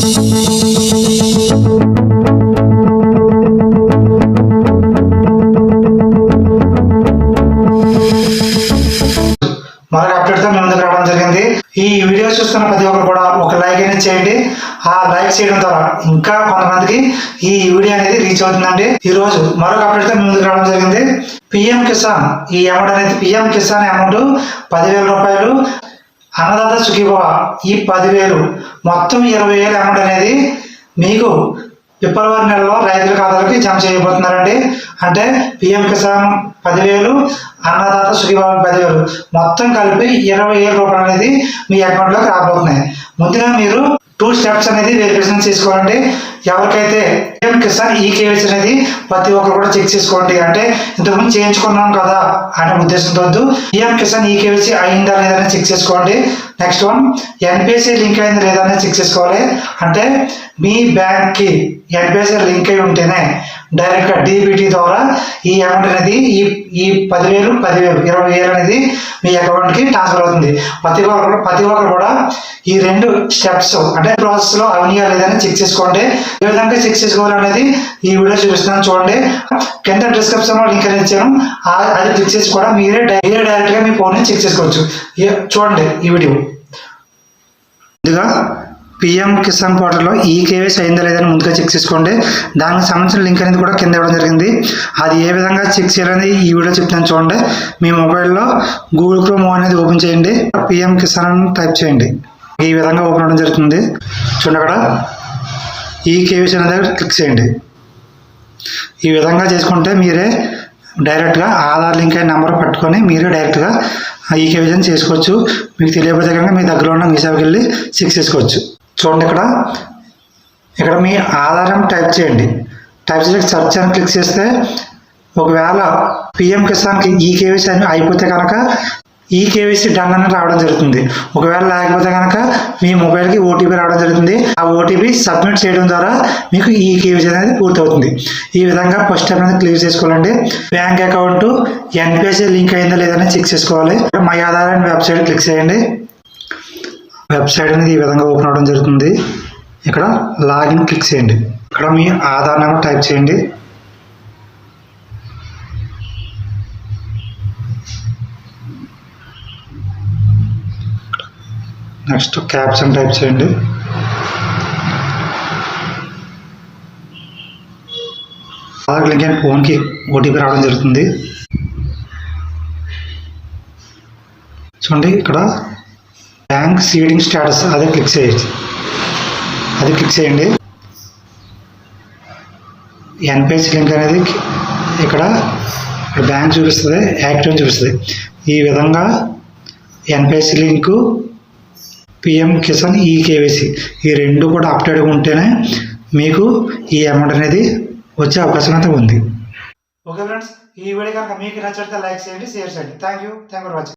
మరొక అప్డేట్తో మీ ముందుకు రావడం జరిగింది. ఈ వీడియో చూస్తున్న ప్రతి ఒక్కరు కూడా ఒక లైక్ అనేది చేయండి. ఆ లైక్ చేయడం ద్వారా ఇంకా కొంతమందికి ఈ వీడియో అనేది రీచ్ అవుతుందండి. ఈ రోజు మరొక అప్డేట్తో మీ ముందుకు రావడం జరిగింది. పిఎం కిసాన్ ఈ అమౌంట్ అనేది పిఎం కిసాన్ అమౌంట్ 10,000 రూపాయలు, అన్నదాత సుఖీభవ ఈ 10,000 మొత్తం 20,000 అమౌంట్ అనేది మీకు ఫిబ్రవరి నెలలో రైతుల ఖాతాలకి జమ చేయబోతున్నారండి. అంటే పిఎం కిసాన్ 10,000, అన్నదాత సుఖీభవ 10,000 మొత్తం కలిపి 20,000 రూపాయలు అనేది మీ అకౌంట్లోకి రాబోతున్నాయి. ముందుగా మీరు 2 స్టెప్స్ అనేది వెరిఫికేషన్ చేసుకోండి. ఎవరికైతే పిఎం కిసాన్ ఈకేవైసీ అనేది ప్రతి ఒక్కరు కూడా చెక్ చేసుకోండి. అంటే ఇంతకుముందు చేయించుకున్నాం కదా అనే ఉద్దేశంతో వద్దు. పిఎం కిసాన్ ఈకేవైసీ అయిందా లేదా అని చెక్ చేసుకోండి. నెక్స్ట్ వన్, ఎన్పిఎస్సి లింక్ అయిందా లేదా అని చెక్ చేసుకోవాలి. అంటే మీ బ్యాంక్కి ఎన్పిఎస్సి లింక్ అయి ఉంటేనే డైరెక్ట్గా డీబీటీ ద్వారా ఈ అమౌంట్ అనేది ఈ 10,000, 20,000 అనేది మీ అకౌంట్కి ట్రాన్స్ఫర్ అవుతుంది. ప్రతి ఒక్కరు కూడా ఈ 2 స్టెప్స్ అంటే ప్రాసెస్లో అవనీయా లేదని చెక్ చేసుకోండి. ఏ విధంగా చెక్ చేసుకోవాలనేది ఈ వీడియో చూపిస్తున్నాను చూడండి. కింద డిస్క్రిప్షన్లో లింక్ అనేది ఇచ్చాను. అది క్లిక్ చేసి కూడా మీరే డైరెక్ట్గా మీ ఫోన్ చెక్ చేసుకోవచ్చు. చూడండి ఈ వీడియో. ముందుగా పిఎం కిసాన్ పోర్టల్లో ఈకేవైసీ అయిందా లేదని ముందుగా చెక్ చేసుకోండి. దానికి సంబంధించిన లింక్ అనేది కూడా కింద ఇవ్వడం జరిగింది. అది ఏ విధంగా చెక్ చేయాలని ఈ వీడియో చెప్తాను చూడండి. మీ మొబైల్లో గూగుల్ క్రోమ్ అనేది ఓపెన్ చేయండి. పిఎం కిసాన్ అని టైప్ చేయండి. ఈ విధంగా ఓపెన్ అవ్వడం జరుగుతుంది. చూడండి, అక్కడ ఈకేవైసీ అనేది క్లిక్ చేయండి. ఈ విధంగా చేసుకుంటే మీరే డైరెక్ట్గా ఆధార్ లింక్ అయిన నెంబర్ పట్టుకొని మీరే డైరెక్ట్గా ఈకేవైసీ చేసుకోవచ్చు. మీకు తెలియకపోతే కనుక మీ దగ్గర ఉన్న మీ సేవకి వెళ్ళి చెక్ చేసుకోవచ్చు. చూడండి, ఇక్కడ మీ ఆధారం టైప్ చేయండి. టైప్ చేసి సెర్చ్ అని క్లిక్ చేస్తే ఒకవేళ పిఎం కిసాన్కి ఈకేవైసీ అని అయిపోతే కనుక ఈకేవైసీ డన్ అని రావడం జరుగుతుంది. ఒకవేళ లేకపోతే కనుక మీ మొబైల్కి ఓటీపీ రావడం జరుగుతుంది. ఆ ఓటీపీ సబ్మిట్ చేయడం ద్వారా మీకు ఈకేవైసీ అనేది పూర్తవుతుంది. ఈ విధంగా ఫస్ట్ స్టెప్ అనేది క్లియర్ చేసుకోవాలండి. బ్యాంక్ అకౌంట్ ఎన్పిఎస్సి లింక్ అయిందా లేదని చెక్ చేసుకోవాలి. మై ఆధార్ అని వెబ్సైట్ క్లిక్ చేయండి. వెబ్సైట్ అనేది ఈ విధంగా ఓపెన్ అవ్వడం జరుగుతుంది. ఇక్కడ లాగిన్ క్లిక్ చేయండి. ఇక్కడ మీ ఆధార్ నెంబర్ టైప్ చేయండి. నెక్స్ట్ క్యాప్షన్ టైప్ చేయండి. ఆధార్ లింక్ అయిన ఫోన్కి ఓటీపీ రావడం జరుగుతుంది. చూడండి, ఇక్కడ బ్యాంక్ సీడింగ్ స్టేటస్ అదే క్లిక్ చేయొచ్చు. అది క్లిక్ చేయండి. ఎన్పిఎస్సి లింక్ అనేది ఇక్కడ బ్యాంక్ చూపిస్తుంది, యాక్టివ్ చూపిస్తుంది. ఈ విధంగా NPSC link, PM Kisan eKYC ఈ 2 కూడా అప్డేట్గా ఉంటేనే మీకు ఈ అమౌంట్ అనేది వచ్చే అవకాశం అయితే ఉంది. ఓకే ఫ్రెండ్స్, ఈ వీడియో కనుక మీకు నచ్చితే లైక్ చేయండి, షేర్ చేయండి. Thank you for watching.